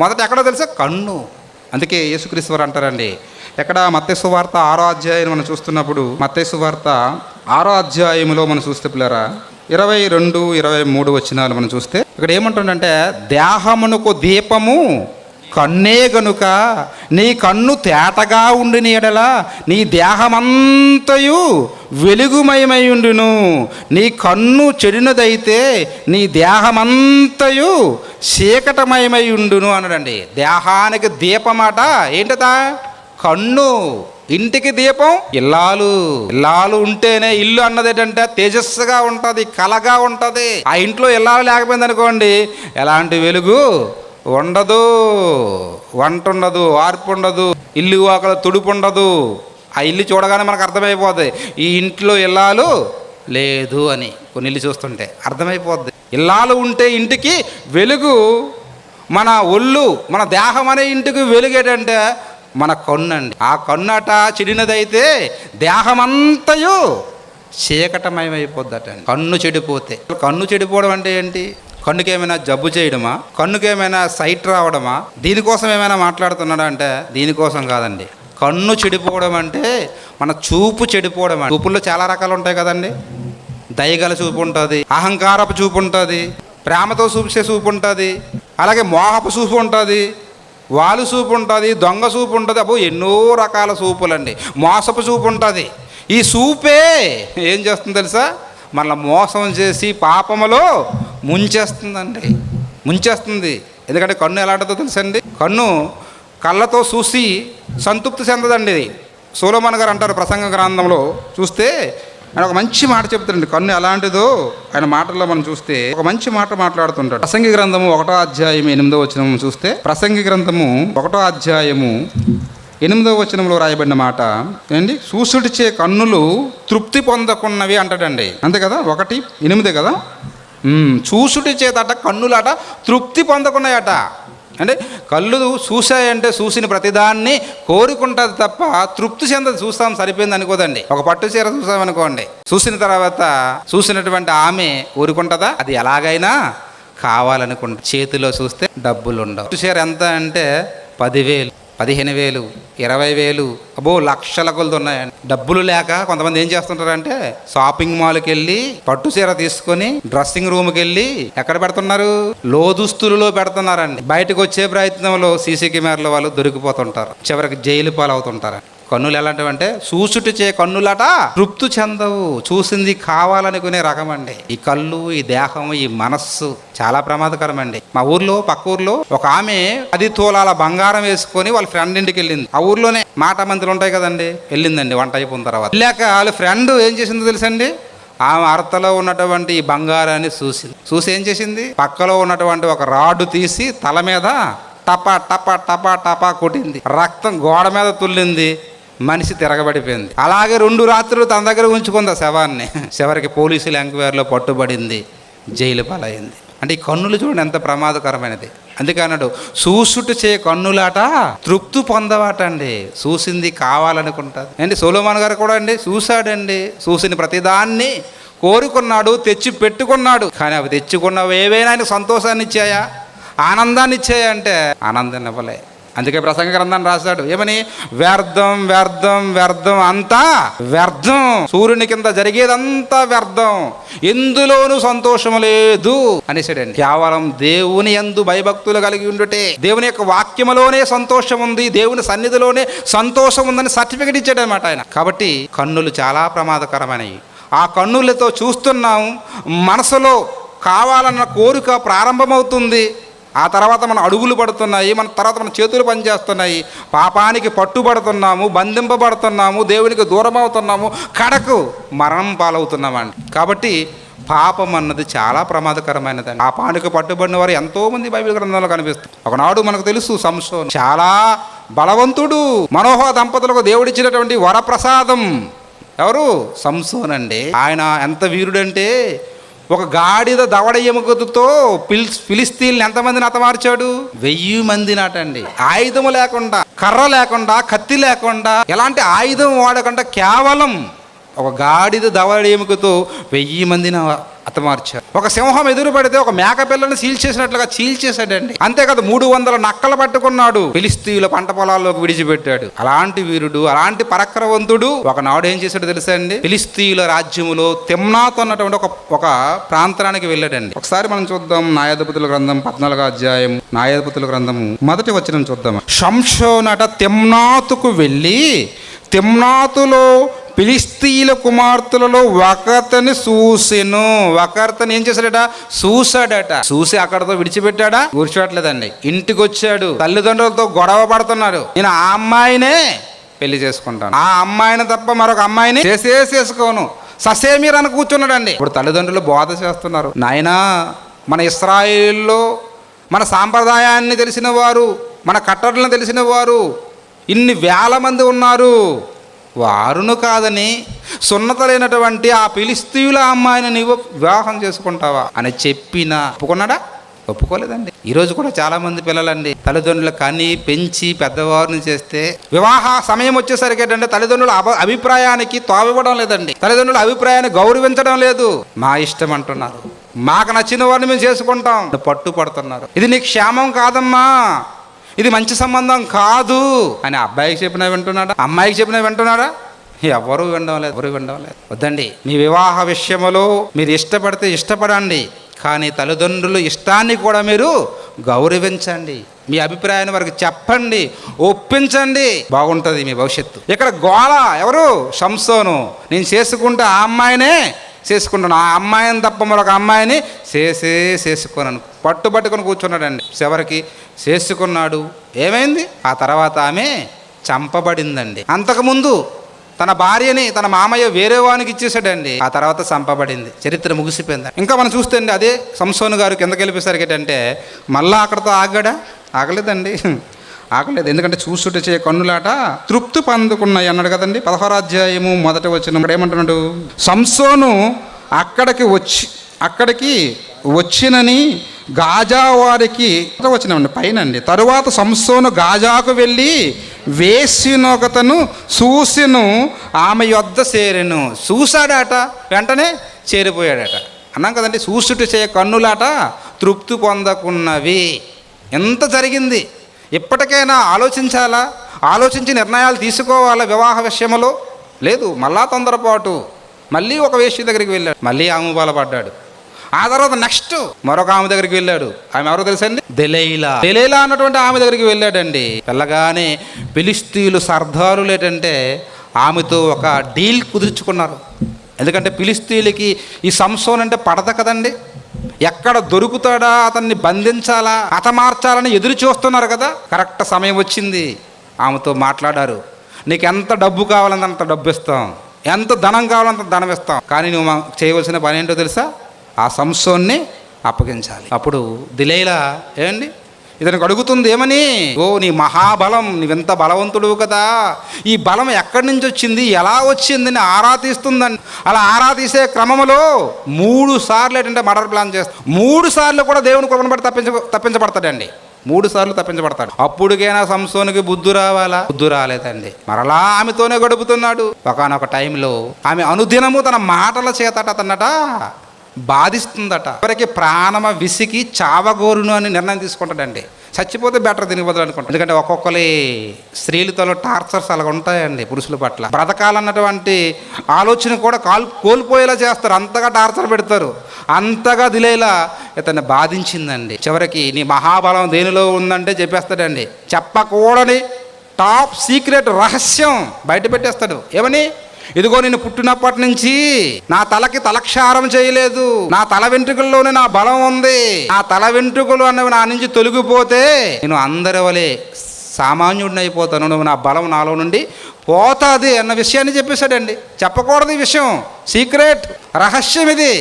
మొదట ఎక్కడో తెలుసా? కన్ను. అందుకే యేసుక్రీస్తు వారు అంటారండి, ఎక్కడ మత్తయి సువార్త 6వ అధ్యాయం మనం చూస్తున్నప్పుడు, మత్తయి సువార్త 6వ అధ్యాయంలో మనం చూస్తే పిల్లరా 22, 23 వచనాలు మనం చూస్తే ఇక్కడ ఏమంటుందంటే, దేహమునకు దీపము కన్నే గనుక నీ కన్ను తేటగా ఉండిన ఎడల నీ దేహమంతయు వెలుగుమయమై ఉండును. నీ కన్ను చెడినదైతే నీ దేహమంతయు చీకటమయమై ఉండును అన్నాడండి. దేహానికి దీపమాట ఏంటదా? కన్ను. ఇంటికి దీపం ఇల్లాలు ఉంటేనే ఇల్లు అన్నది ఏంటంటే తేజస్సుగా ఉంటుంది, కలగా ఉంటుంది. ఆ ఇంట్లో ఇల్లాలు లేకపోయింది అనుకోండి, ఎలాంటి వెలుగు ఉండదు, వంట ఉండదు, వార్పు ఉండదు, ఇల్లు వాకల తుడుపు ఉండదు. ఆ ఇల్లు చూడగానే మనకు అర్థమైపోద్ది ఈ ఇంట్లో ఇల్లాలు లేదు అని. కొన్ని ఇల్లు చూస్తుంటే అర్థమైపోద్ది. ఇల్లాలు ఉంటే ఇంటికి వెలుగు. మన ఒళ్ళు, మన దేహం అనే ఇంటికి వెలుగు ఏంటంటే మన కన్ను అండి. ఆ కన్నట చెడినదైతే దేహమంతయు చీకటమయమైపోద్దట. కన్ను చెడిపోతే, కన్ను చెడిపోవడం అంటే ఏంటి? కన్నుకి ఏమైనా జబ్బు చేయడమా? కన్నుకి ఏమైనా సైట్ రావడమా? దీనికోసం ఏమైనా మాట్లాడుతున్నాడా అంటే దీనికోసం కాదండి. కన్ను చెడిపోవడం అంటే మన చూపు చెడిపోవడం. చూపుల్లో చాలా రకాలు ఉంటాయి కదండి. దయగల చూపు ఉంటుంది, అహంకారపు చూపు ఉంటుంది, ప్రేమతో చూసే చూపు ఉంటుంది, అలాగే మోహపు చూపు ఉంటుంది, వాలు చూపు ఉంటుంది, దొంగ చూపు ఉంటుంది. అబ్బో ఎన్నో రకాల చూపులండి. మోసపు చూపు ఉంటుంది. ఈ చూపే ఏం చేస్తుంది తెలుసా? మనల్ని మోసం చేసి పాపములో ముంచేస్తుంది. ఎందుకంటే కన్ను ఎలాంటిదో తెలుసండి. కన్ను కళ్ళతో చూసి సంతృప్తి చెందదండి. సొలొమోను గారు అంటారు ప్రసంగ గ్రంథంలో చూస్తే, ఆయన ఒక మంచి మాట చెప్తాడండి. కన్ను ఎలాంటిదో ఆయన మాటల్లో మనం చూస్తే ఒక మంచి మాట మాట్లాడుతుంటాడు. ప్రసంగి గ్రంథము 1వ అధ్యాయం 8వ వచనం చూస్తే, ప్రసంగి గ్రంథము 1వ అధ్యాయము 8వ వచనంలో రాయబడిన మాట ఏంటి? చూసుడిచే కన్నులు తృప్తి పొందకున్నవి అంటాడండి. అంతే కదా, 1:8 కదా. చూసుడి చేతట కన్నులట తృప్తి పొందకున్నాయట. అంటే కళ్ళు చూసాయంటే చూసిన ప్రతిదాన్ని కోరుకుంటుంది తప్ప తృప్తి చెందదు. చూస్తాం సరిపోయింది అనుకోదండి. ఒక పట్టు చీర చూసామనుకోండి, చూసిన తర్వాత చూసినటువంటి ఆమె ఊరుకుంటుందా? అది ఎలాగైనా కావాలనుకుంటా. చేతిలో చూస్తే డబ్బులు ఉండవు. పట్టు చీర ఎంత అంటే 10,000, 15,000, 20,000, అబ్బో లక్షల కొలది ఉన్నాయండి. డబ్బులు లేక కొంతమంది ఏం చేస్తుంటారంటే షాపింగ్ మాల్కి వెళ్ళి పట్టు చీర తీసుకొని డ్రెస్సింగ్ రూమ్కి వెళ్ళి ఎక్కడ పెడుతున్నారు? లోదుస్తులలో పెడుతున్నారండి. బయటకు వచ్చే ప్రయత్నంలో సీసీ కెమెరాల వాళ్ళు దొరికిపోతుంటారు, చివరికి జైలు పాలవుతుంటారు. కన్నులు ఎలాంటివంటే చూసుటి చే కన్నులట తృప్తి చెందవు. చూసింది కావాలనుకునే రకం అండి. ఈ కళ్ళు, ఈ దేహం, ఈ మనస్సు చాలా ప్రమాదకరం అండి. మా ఊర్లో, పక్క ఊర్లో ఒక ఆమె 10 తులాల బంగారం వేసుకొని వాళ్ళ ఫ్రెండ్ ఇంటికి వెళ్ళింది. ఆ ఊర్లోనే మాట మంత్రులు ఉంటాయి కదండి. వెళ్ళిందండి వంట అయిపోయిన తర్వాత. వెళ్ళాక వాళ్ళ ఫ్రెండ్ ఏం చేసిందో తెలుసండి? ఆమె అర్తలో ఉన్నటువంటి ఈ బంగారాన్ని చూసి ఏం చేసింది? పక్కలో ఉన్నటువంటి ఒక రాడ్డు తీసి తల మీద టపా టపా టపా టపా కొట్టింది. రక్తం గోడ మీద తుల్లింది. మనిషి తిరగబడిపోయింది. అలాగే 2 రాత్రులు తన దగ్గర ఉంచుకుంది ఆ శవాన్ని. చివరికి పోలీసులు ఎంక్వైరీలో పట్టుబడింది, జైలు పాలైంది. అంటే ఈ కన్నులు చూడండి ఎంత ప్రమాదకరమైనది. అందుకే అన్నాడు చూసుట చే కన్నులాట తృప్తి పొందవాట అండి. చూసింది కావాలనుకుంటుంది అండి. సొలొమోను గారు కూడా అండి చూశాడండి. చూసిన ప్రతిదాన్ని కోరుకున్నాడు, తెచ్చి పెట్టుకున్నాడు. కానీ అవి తెచ్చుకున్నవి ఏవైనా ఆయన సంతోషాన్ని ఇచ్చాయా, ఆనందాన్ని ఇచ్చాయా అంటే ఆనందాన్ని ఇవ్వలే. అందుకే ప్రసంగ గ్రంథాన్ని రాశాడు ఏమని? వ్యర్థం వ్యర్థం వ్యర్థం, అంతా వ్యర్థం, సూర్యుని కింద జరిగేదంతా వ్యర్థం, ఎందులోనూ సంతోషం లేదు అనేసాడండి. కేవలం దేవుని యందు భయభక్తులు కలిగి ఉండుటే, దేవుని యొక్క వాక్యములోనే సంతోషం ఉంది, దేవుని సన్నిధిలోనే సంతోషం ఉందని సర్టిఫికెట్ ఇచ్చాడు అనమాట ఆయన. కాబట్టి కన్నులు చాలా ప్రమాదకరమైనవి. ఆ కన్నులతో చూస్తున్నాం, మనసులో కావాలన్న కోరిక ప్రారంభమవుతుంది. ఆ తర్వాత మన అడుగులు పడుతున్నాయి, మన తర్వాత మన చేతులు పనిచేస్తున్నాయి, పాపానికి పట్టుబడుతున్నాము, బంధింపబడుతున్నాము, దేవునికి దూరం అవుతున్నాము, కడకు మరణం పాలవుతున్నామండి. కాబట్టి పాపం అన్నది చాలా ప్రమాదకరమైనదండి. పాపానికి పట్టుబడిన వారు ఎంతోమంది బైబిల్ గ్రంథంలో కనిపిస్తారు. ఒకనాడు మనకు తెలుసు సంసోను చాలా బలవంతుడు. మనోహ దంపతులకు దేవుడిచ్చినటువంటి వరప్రసాదం ఎవరు? సంసోను అండి. ఆయన ఎంత వీరుడంటే ఒక గాడిద దవడ ఎముకతో ఫిలిస్తీన్లు ఎంతమందిని హతమార్చాడు? 1000 మంది నాటండి. ఆయుధము లేకుండా, కర్ర లేకుండా, కత్తి లేకుండా, ఎలాంటి ఆయుధం వాడకుండా కేవలం ఒక గాడిద దవడ ఎముకతో 1000 మందిని హతమార్చాడు. ఒక సింహం ఎదురు పడితే ఒక మేక పిల్లని చీల్చేసినట్లుగా చీల్చేశాడండి. అంతేకాదు 300 నక్కలు పట్టుకున్నాడు, ఫిలిస్తీయుల పంట పొలాల్లోకి విడిచిపెట్టాడు. అలాంటి వీరుడు, అలాంటి పరాక్రమవంతుడు ఒకనాడు ఏం చేశాడు తెలుసా అండి? ఫిలిస్తీయుల రాజ్యములో తిమ్నాతు అన్నటువంటి ఒక ప్రాంతానికి వెళ్ళాడండి. ఒకసారి మనం చూద్దాం న్యాయాధిపతుల గ్రంథం 14వ అధ్యాయం, న్యాయాధిపతుల గ్రంథము 1వ వచనం చూద్దాం. సంసోనట తిమ్నాతుకు వెళ్ళి తిమ్నాతులో ఫిలిష్తీయుల కుమార్తెలలో ఒకతని చూసెను. ఒకతను ఏం చేశాడట? చూశాడట. చూసి అక్కడతో విడిచిపెట్టాడా? విడిచిపెట్టలేదండి. ఇంటికి వచ్చాడు, తల్లిదండ్రులతో గొడవ పడుతున్నాడు. నేను ఆ అమ్మాయినే పెళ్లి చేసుకుంటాను, ఆ అమ్మాయిని తప్ప మరొక అమ్మాయిని చేసుకోను, ససేమీర్ అని కూర్చున్నాడండి. ఇప్పుడు తల్లిదండ్రులు బోధ చేస్తున్నారు, నాయనా మన ఇశ్రాయేలులో మన సాంప్రదాయాన్ని తెలిసిన వారు, మన కట్టడలను తెలిసిన వారు ఇన్ని వేల మంది ఉన్నారు, వారును కాదని సున్నత లేనటువంటి ఆ ఫిలిష్తీయుల అమ్మాయిని నీవు వివాహం చేసుకుంటావా అని చెప్పినా ఒప్పుకున్నాడా? ఒప్పుకోలేదండి. ఈరోజు కూడా చాలామంది పిల్లలండి తల్లిదండ్రులు కని పెంచి పెద్దవారిని చేస్తే వివాహ సమయం వచ్చేసరికి ఏంటంటే తల్లిదండ్రుల అభిప్రాయానికి తావివ్వడం లేదండి, తల్లిదండ్రుల అభిప్రాయాన్ని గౌరవించడం లేదు. మా ఇష్టం అంటున్నారు, మాకు నచ్చిన వారిని మేము చేసుకుంటాం పట్టుపడుతున్నారు. ఇది నీకు క్షేమం కాదమ్మా, ఇది మంచి సంబంధం కాదు అని అబ్బాయికి చెప్పినా వింటున్నాడా? అమ్మాయికి చెప్పినా వింటున్నాడా? ఎవరు వినడం లేదు. వద్దండి, మీ వివాహ విషయంలో మీరు ఇష్టపడితే ఇష్టపడండి, కానీ తల్లిదండ్రుల ఇష్టాన్ని కూడా మీరు గౌరవించండి. మీ అభిప్రాయాన్ని వారికి చెప్పండి, ఒప్పించండి, బాగుంటుంది మీ భవిష్యత్తు. ఇక్కడ గోళ ఎవరు? సంసోను. నేను చేసుకుంటే ఆ అమ్మాయినే చేసుకుంటాను, ఆ అమ్మాయిని తప్ప మరొక అమ్మాయిని చేసుకోనను పట్టుబట్టుకొని కూర్చున్నాడండి. చివరికి చేసుకున్నాడు. ఏమైంది? ఆ తర్వాత ఆమె చంపబడిందండి. అంతకుముందు తన భార్యని తన మామయ్య వేరే వానికి ఇచ్చేసాడండి, ఆ తర్వాత చంపబడింది. చరిత్ర ముగిసిపోయింది. ఇంకా మనం చూస్తే అండి అదే సంసోను గారు కిందకి వెళ్ళిపోయేసరికి ఏంటంటే మళ్ళా అక్కడతో ఆగలేదండి. ఆగలేదు. ఎందుకంటే చూసుట చే కన్నులాట తృప్తి పొందుకున్నాయి అన్నాడు కదండి. 16వ అధ్యాయము 1వ వచనం ఏమంటున్నాడు? సంసోను అక్కడికి వచ్చినని గాజా వారికి వచ్చినామండి పైనండి. తరువాత సంసోను గాజాకు వెళ్ళి వేసినొకతను చూసెను, ఆమె యొద్ద చేరెను. చూశాడట, వెంటనే చేరిపోయాడట. అన్నాం కదండి, చూసుట చే కన్నులాట తృప్తి పొందకున్నవి. ఎంత జరిగింది? ఎప్పటికైనా ఆలోచించాలా? ఆలోచించి నిర్ణయాలు తీసుకోవాలా వివాహ విషయంలో? లేదు, మళ్ళా తొందరపాటు. మళ్ళీ ఒక వేశ్య దగ్గరికి వెళ్ళాడు, మళ్ళీ ఆమె బలపడ్డాడు. ఆ తర్వాత నెక్స్ట్ మరొక ఆమె దగ్గరికి వెళ్ళాడు. ఆమె ఎవరో తెలుసండి? దెలైలా అన్నటువంటి ఆమె దగ్గరికి వెళ్ళాడండి. వెళ్ళగానే ఫిలిష్తీయులు సర్దారులు ఏంటంటే ఆమెతో ఒక డీల్ కుదుర్చుకున్నారు. ఎందుకంటే ఫిలిష్తీయులకి ఈ సంసోను అంటే పడత కదండి. ఎక్కడ దొరుకుతాడా అతన్ని బంధించాలా, హతమార్చాలని ఎదురు చూస్తున్నారు కదా. కరెక్ట్ సమయం వచ్చింది, ఆమెతో మాట్లాడారు. నీకు ఎంత డబ్బు కావాలంటే అంత డబ్బు ఇస్తాం, ఎంత ధనం కావాలంత ధనం ఇస్తాం, కానీ నువ్వు చేయవలసిన పని ఏంటో తెలుసా? ఆ సంసోన్ని అప్పగించాలి. అప్పుడు దెలైలా ఏమండి ఇతనికి అడుగుతుంది, ఏమని? ఓ నీ మహాబలం, నీవెంత బలవంతుడు కదా, ఈ బలం ఎక్కడి నుంచి వచ్చింది, ఎలా వచ్చిందని ఆరా తీస్తుందండి. అలా ఆరా తీసే క్రమంలో 3 సార్లు ఏంటంటే మర్డర్ ప్లాన్ చేస్తాడు. 3 సార్లు కూడా దేవుని కృపను బట్టి తప్పించబడతాడండి. 3 సార్లు తప్పించబడతాడు. అప్పుడుకైనా సంసోనుకి బుద్ధి రావాలా? బుద్ధి రాలేదండి. మరలా ఆమెతోనే గడుపుతున్నాడు. ఒకానొక టైంలో ఆమె అనుదినము తన మాటల చేతట అతన్నట బాధిస్తుందట. ఎవరికి ప్రాణమ విసికి చావగోరును అని నిర్ణయం తీసుకుంటాడండి. చచ్చిపోతే బెటర్ దీనికి బదులు అనుకుంటాడు. ఎందుకంటే ఒక్కొక్కరి స్త్రీలతో టార్చర్స్ అలా ఉంటాయండి పురుషుల పట్ల. బ్రతకాలన్నటువంటి ఆలోచన కూడా కోల్పోయేలా చేస్తారు, అంతగా టార్చర్ పెడతారు. అంతగా దిలేలా ఇతన్ని బాధించిందండి. చివరికి నీ మహాబలం దేనిలో ఉందంటే చెప్పేస్తాడండి. చెప్పకూడని టాప్ సీక్రెట్ రహస్యం బయట పెట్టేస్తాడు. ఏమని? ఇదిగో నేను పుట్టినప్పటి నుంచి నా తలకి తలక్షారం చేయలేదు, నా తల వెంట్రుకల్లోనే నా బలం ఉంది, నా తల వెంట్రుకలు అన్నవి నా నుంచి తొలగిపోతే నేను అందరి వలె సామాన్యుడిని అయిపోతాను, నువ్వు నా బలం నాలో నుండి పోతుంది అన్న విషయాన్ని చెప్పేశాడండి. చెప్పకూడదు ఈ విషయం, సీక్రెట్ రహస్యం ఇది,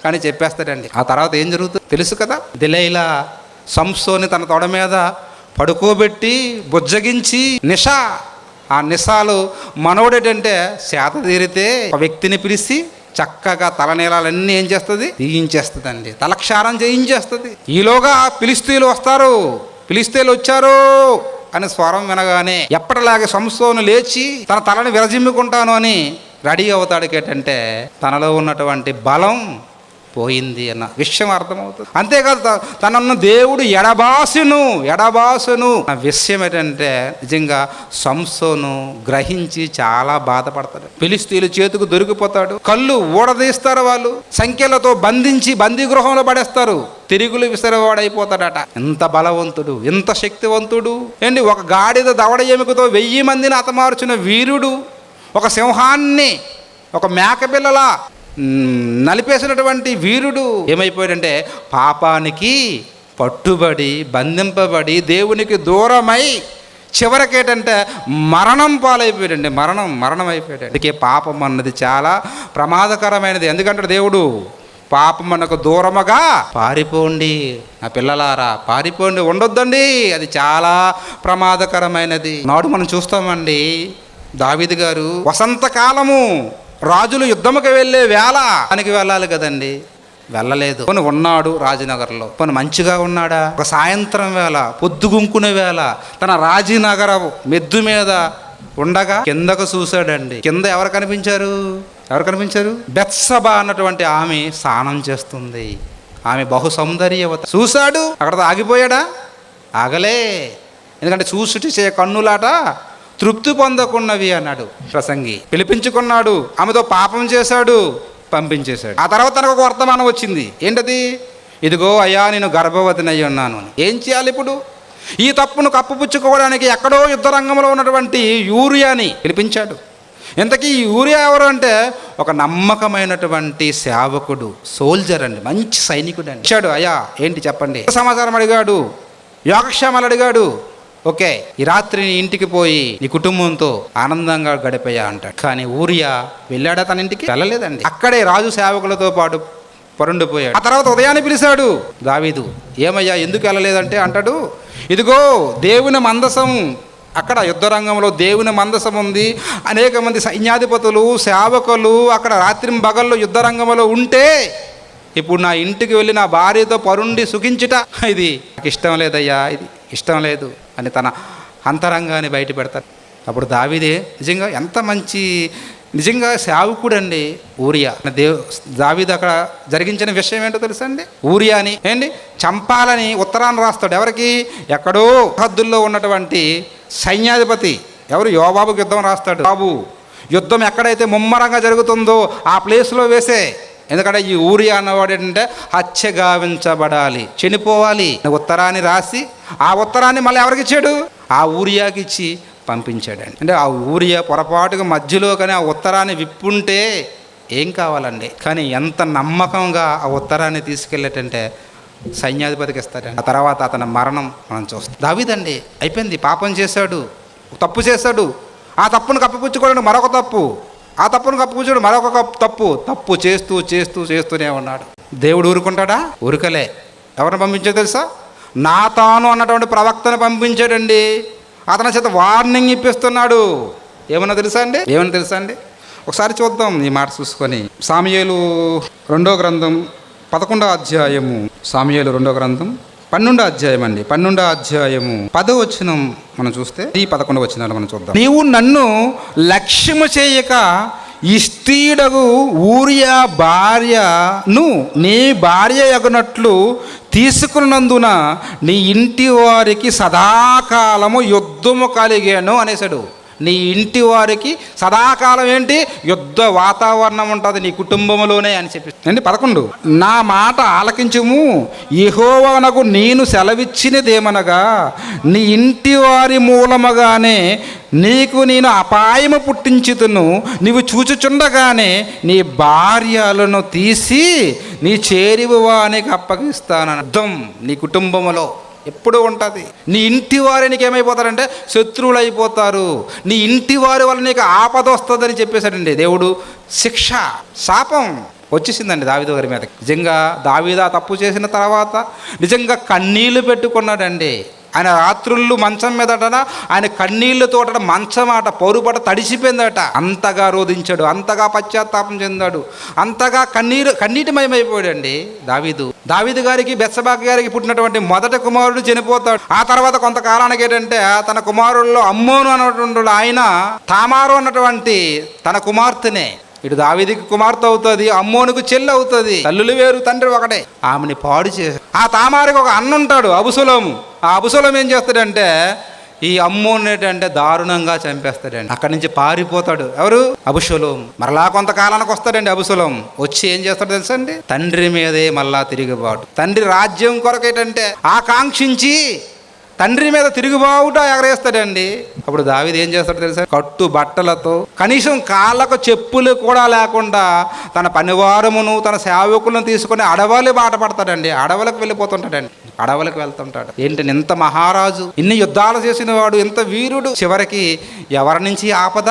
కానీ చెప్పేస్తాడండి. ఆ తర్వాత ఏం జరుగుతుంది తెలుసు కదా. దెలైలా సంసోని తన తొడ మీద పడుకోబెట్టి బుజ్జగించి ఆ నిషాలు మనోడేటంటే శాత తీరితే ఒక వ్యక్తిని పిలిచి చక్కగా తలనీలాలన్నీ ఏం చేస్తుంది? తీయించేస్తుంది అండి, తలక్షారం చేయించేస్తుంది. ఈలోగా ఫిలిష్తీయులు వస్తారు. ఫిలిష్తీయులు వచ్చారు అని స్వరం వినగానే ఎప్పటిలాగే సంసోను లేచి తన తలని విరజిమ్ముకుంటాను అని రెడీ అవుతాడు. ఏంటంటే తనలో ఉన్నటువంటి బలం పోయింది అన్న విషయం అర్థమవుతుంది. అంతేకాదు తనన్న దేవుడు ఎడబాసును ఆ విషయం ఏంటంటే నిజంగా సంసోను గ్రహించి చాలా బాధపడతాడు. ఫిలిష్తీయుల చేతికి దొరికిపోతాడు. కళ్ళు ఊడదీస్తారు, వాళ్ళు సంఖ్యలతో బంధించి బందీ గృహంలో పడేస్తారు. తిరుగులు విసిరవాడైపోతాడట. ఎంత బలవంతుడు, ఎంత శక్తివంతుడు ఏంటి! ఒక గాడిద దవడ ఎముకతో 1000 మందిని హతమార్చిన వీరుడు, ఒక సింహాన్ని ఒక మేకపిల్లలా నలిపేసినటువంటి వీరుడు ఏమైపోయాడంటే పాపానికి పట్టుబడి బంధింపబడి దేవునికి దూరమై చివరికేటంటే మరణం పాలైపోయాడండి. మరణం అయిపోయాడు. అందుకే పాపం అన్నది చాలా ప్రమాదకరమైనది. ఎందుకంటే దేవుడు పాపం మనకు దూరముగా పారిపోండి, నా పిల్లలారా పారిపోండి, ఉండొద్దండి, అది చాలా ప్రమాదకరమైనది. నాడు మనం చూస్తామండి, దావీదు గారు వసంతకాలము రాజులు యుద్ధముకి వెళ్ళే వేళ దానికి వెళ్ళాలి కదండి, వెళ్ళలేదు. పోనీ ఉన్నాడు రాజనగర్లో, పోనీ మంచిగా ఉన్నాడా? ఒక సాయంత్రం వేళ పొద్దుగుంకునే వేళ తన రాజనగర మెద్దు మీద ఉండగా కిందకు చూశాడండి. కింద ఎవరు కనిపించారు? బెత్సబా అన్నటువంటి ఆమె స్నానం చేస్తుంది. ఆమె బహు సౌందర్యవత. చూశాడు, అక్కడ ఆగిపోయాడా? ఆగలే. ఎందుకంటే చూసుటి చే కన్నులాట తృప్తి పొందకున్నవి అన్నాడు ప్రసంగి. పిలిపించుకున్నాడు, ఆమెతో పాపం చేశాడు, పంపించేశాడు. ఆ తర్వాత తనకు ఒక వర్తమానం వచ్చింది. ఏంటది? ఇదిగో అయ్యా నేను గర్భవతిని అయి ఉన్నాను. ఏం చేయాలి ఇప్పుడు? ఈ తప్పును కప్పుపుచ్చుకోవడానికి ఎక్కడో యుద్ధ రంగంలో ఉన్నటువంటి యూరియాని పిలిపించాడు. ఇంతకీ యూరియా ఎవరు అంటే ఒక నమ్మకమైనటువంటి సేవకుడు, సోల్జర్ అండి, మంచి సైనికుడు అండి. ఇచ్చాడు. అయ్యా ఏంటి చెప్పండి, సమాచారం అడిగాడు, యోగక్షేమాలు అడిగాడు. ఓకే, ఈ రాత్రి నీ ఇంటికి పోయి నీ కుటుంబంతో ఆనందంగా గడిపోయా అంటాడు. కానీ ఊరియా వెళ్ళాడా తన ఇంటికి? వెళ్ళలేదండి. అక్కడే రాజు సేవకులతో పాటు పరుండిపోయాడు. ఆ తర్వాత ఉదయాన్నే పిలిచాడు దావీదు. ఏమయ్యా ఎందుకు వెళ్ళలేదంటే అంటాడు, ఇదిగో దేవుని మందసం, అక్కడ యుద్ధ రంగంలో దేవుని మందసం ఉంది, అనేక మంది సైన్యాధిపతులు సేవకులు అక్కడ రాత్రింబగళ్ళు యుద్ధ రంగంలో ఉంటే ఇప్పుడు నా ఇంటికి వెళ్ళి నా భార్యతో పరుండి సుఖించుట ఇది నాకు ఇష్టం లేదయ్యా, ఇది ఇష్టం లేదు అని తన అంతరంగాన్ని బయట పెడతాడు. అప్పుడు దావీదే నిజంగా ఎంత మంచి నిజంగా సేవకుడు అండి ఊరియా. దావీదు అక్కడ జరిగించిన విషయం ఏంటో తెలుసండి, ఊరియాని ఏంటి చంపాలని ఉత్తరాన్ని రాస్తాడు. ఎవరికి? ఎక్కడో హద్దుల్లో ఉన్నటువంటి సైన్యాధిపతి ఎవరు? యోవాబుకి యుద్ధం రాస్తాడు. బాబు యుద్ధం ఎక్కడైతే ముమ్మరంగా జరుగుతుందో ఆ ప్లేస్లో వేసే. ఎందుకంటే ఈ ఊరియా అన్నవాడు ఏంటంటే హత్య గావించబడాలి, చనిపోవాలి. ఉత్తరాన్ని రాసి ఆ ఉత్తరాన్ని మళ్ళీ ఎవరికి ఇచ్చాడు? ఆ ఊరియాకి ఇచ్చి పంపించాడండి. అంటే ఆ ఊరియా పొరపాటుగా మధ్యలో కానీ ఆ ఉత్తరాన్ని విప్పుంటే ఏం కావాలండి. కానీ ఎంత నమ్మకంగా ఆ ఉత్తరాన్ని తీసుకెళ్ళేటంటే సైన్యాధిపతికి ఇస్తాడండి. ఆ తర్వాత అతని మరణం మనం చూస్తాం. దావీదండి అయిపోయింది, పాపం చేశాడు, తప్పు చేశాడు, ఆ తప్పును కప్పిపుచ్చుకోవడానికి మరొక తప్పు, ఆ తప్పును కప్పిపుచ్చుకోవడం మరొక తప్పు చేస్తూనే ఉన్నాడు. దేవుడు ఊరుకుంటాడా? ఊరుకలే. ఎవరిని పంపించాడు తెలుసా? నాతాను అన్నటువంటి ప్రవక్తను పంపించాడండి. అతని చేత వార్నింగ్ ఇప్పిస్తున్నాడు. ఏమన్నా తెలుసా అండి? ఒకసారి చూద్దాం ఈ మాట చూసుకొని. సాముయేలు 2వ గ్రంథం 11వ అధ్యాయము. సాముయేలు 2వ గ్రంథం 12వ అధ్యాయం అండి. 12వ అధ్యాయము 10వ వచనం మనం చూస్తే ఈ 11వ వచనాలు మనం చూద్దాం. నీవు నన్ను లక్ష్యము చేయక ఇష్టీడగు ఊరియా భార్యను నీ భార్య యగునట్లు తీసుకున్నందున నీ ఇంటి వారికి సదాకాలము యుద్ధము కలిగాను అనేసాడు. నీ ఇంటి వారికి సదాకాలం ఏంటి? యుద్ధ వాతావరణం ఉంటుంది నీ కుటుంబంలోనే అని చెప్పి. 11 నా మాట ఆలకించుము, యెహోవానకు నేను సెలవిచ్చినదేమనగా నీ ఇంటి వారి మూలముగానే నీకు నేను అపాయము పుట్టించుతును. నీవు చూచుచుండగానే నీ భార్యలను తీసి నీ చేరివు వానికి అప్పగిస్తానని అర్థం. నీ కుటుంబంలో ఎప్పుడు ఉంటుంది. నీ ఇంటి వారు నీకు ఏమైపోతారంటే శత్రువులు అయిపోతారు. నీ ఇంటి వారి వల్ల నీకు ఆపద వస్తుందని చెప్పేశాడండి దేవుడు. శిక్ష, శాపం వచ్చేసిందండి దావీదు గారి మీద. నిజంగా దావీదు ఆ తప్పు చేసిన తర్వాత నిజంగా కన్నీళ్లు పెట్టుకున్నాడండి. ఆయన రాత్రుళ్ళు మంచం మీదట ఆయన కన్నీళ్లతోట మంచం ఆట పరుపట తడిసిపోయిందట. అంతగా రోధించాడు, అంతగా పశ్చాత్తాపం చెందాడు, అంతగా కన్నీటిమయమైపోయాడండి దావీదు గారికి బెత్షెబా గారికి పుట్టినటువంటి మొదటి కుమారుడు చనిపోతాడు. ఆ తర్వాత కొంతకాలానికి ఏంటంటే తన కుమారుల్లో అమ్మోను అన్నటువంటి ఆయన తామారు అన్నటువంటి తన కుమార్తెనే, ఇటు దావీదుకి కుమార్తె అవుతుంది, అమ్మోనుకు చెల్లి అవుతుంది, తల్లులు వేరు తండ్రి ఒకటే, ఆమెని పాడు చేశాడు. ఆ తామారికి ఒక అన్న ఉంటాడు అబుసలోము. ఆ అబుసలోము ఏం చేస్తాడంటే ఈ అమ్మోని ఏంటంటే దారుణంగా చంపేస్తాడండి. అక్కడి నుంచి పారిపోతాడు. ఎవరు? అబుసలోము. మరలా కొంతకాలానికి వస్తాడండి అబుసలోము. వచ్చి ఏం చేస్తాడు తెలుసండి? తండ్రి మీదే మళ్ళా తిరిగిబాటు. తండ్రి రాజ్యం కొరకు ఏంటంటే ఆకాంక్షించి తండ్రి మీద తిరుగుబావుట ఎగరేస్తాడండి. అప్పుడు దావీదు ఏం చేస్తాడో తెలుసా? కట్టు బట్టలతో, కనీసం కాళ్ళకు చెప్పులు కూడా లేకుండా తన పనివారమును తన సేవకులను తీసుకొని అడవులు బాట పడతాడండి. అడవులకు వెళ్ళిపోతుంటాడండి. అడవులకు వెళ్తుంటాడు. ఏంటంటే ఇంత మహారాజు, ఇన్ని యుద్ధాలు చేసిన వాడు, ఇంత వీరుడు, చివరికి ఎవరి నుంచి ఆపద?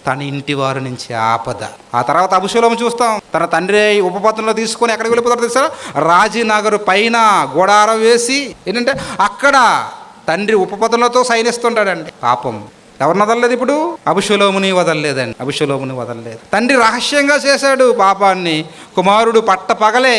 తన ఇంటి వారి నుంచి ఆపద. ఆ తర్వాత అబషలోము చూస్తాం, తన తండ్రి ఉపపత్తుల్లో తీసుకొని ఎక్కడికి వెళ్ళిపోతాడు తెలుసా? రాజీనగరు పైన గుడారం వేసి ఏంటంటే అక్కడ తండ్రి ఉపపత్తులతో సైనిస్తుంటాడండి. పాపం ఎవరిని వదలలేదు? ఇప్పుడు అబషలోముని వదలలేదండి. అబషలోముని వదలలేదు. తండ్రి రహస్యంగా చేశాడు పాపాన్ని, కుమారుడు పగలే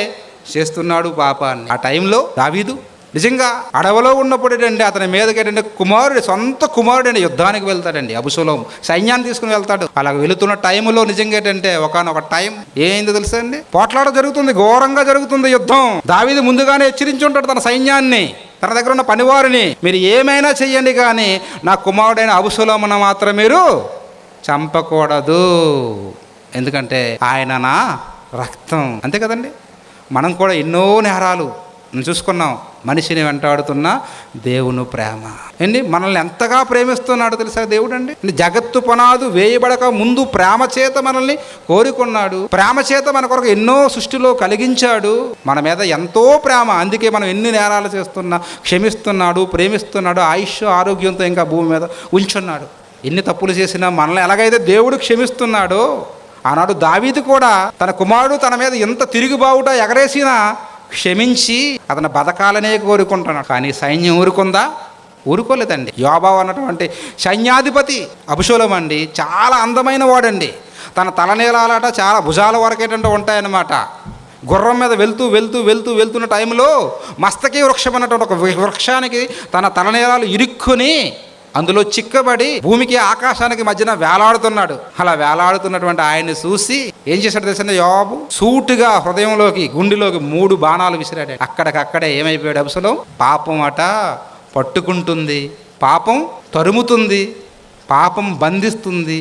చేస్తున్నాడు పాపాన్ని. ఆ టైంలో దావీదు నిజంగా అడవిలో ఉన్నప్పుడు ఏంటంటే అతని మీదకి ఏంటంటే సొంత కుమారుడు అండి యుద్ధానికి వెళ్తాడండి. అబషలోము సైన్యాన్ని తీసుకుని వెళ్తాడు. అలా వెళుతున్న టైంలో నిజంగా ఏంటంటే ఒకనొక టైం ఏమైందో తెలుసా అండి? పోట్లాట జరుగుతుంది, ఘోరంగా జరుగుతుంది యుద్ధం. దావీదు ముందుగానే హెచ్చరించి ఉంటాడు తన సైన్యాన్ని, తన దగ్గర ఉన్న పనివారిని, మీరు ఏమైనా చెయ్యండి కానీ నా కుమారుడైన అబషలోమును మాత్రం మీరు చంపకూడదు, ఎందుకంటే ఆయన నా రక్తం. అంతే కదండి. మనం కూడా ఎన్నో నేరాలు చూసుకున్నాం. మనిషిని వెంటాడుతున్న దేవుని ప్రేమ అండి, మనల్ని ఎంతగా ప్రేమిస్తున్నాడు తెలుసా దేవుడు అండి. జగత్తు పునాదు వేయబడక ముందు ప్రేమ చేత మనల్ని కోరుకున్నాడు. ప్రేమ చేత మన కొరకు ఎన్నో సృష్టిలో కలిగించాడు. మన మీద ఎంతో ప్రేమ. అందుకే మనం ఎన్ని నేరాలు చేస్తున్నా క్షమిస్తున్నాడు, ప్రేమిస్తున్నాడు, ఆయుష్ ఆరోగ్యంతో ఇంకా భూమి మీద ఉంచున్నాడు. ఎన్ని తప్పులు చేసినా మనల్ని ఎలాగైతే దేవుడు క్షమిస్తున్నాడో, ఆనాడు దావీదు కూడా తన కుమారుడు తన మీద ఎంత తిరుగుబావుట ఎగరేసినా క్షమించి అతను బతకాలనే కోరుకుంటున్నాడు. కానీ సైన్యం ఊరుకుందా? ఊరుకోలేదండి. యోబాబు అన్నటువంటి సైన్యాధిపతి అబషలోము అండి చాలా అందమైన వాడండి. తన తలనీలాలట చాలా భుజాల వరకేటంటే ఉంటాయన్నమాట. గుర్రం మీద వెళ్తున్న టైంలో మస్తకి వృక్షం అన్నటువంటి ఒక వృక్షానికి తన తలనీలాలు ఇరుక్కుని అందులో చిక్కబడి భూమికి ఆకాశానికి మధ్యన వేలాడుతున్నాడు. అలా వేలాడుతున్నటువంటి ఆయన్ని చూసి ఏం చేశాడు తెలుసా యోబు? సూటుగా హృదయంలోకి, గుండెలోకి 3 బాణాలు విసిరాడు. అక్కడికక్కడే ఏమైపోయాడు అబషలోము? పాపం అట పట్టుకుంటుంది, పాపం తరుముతుంది, పాపం బంధిస్తుంది,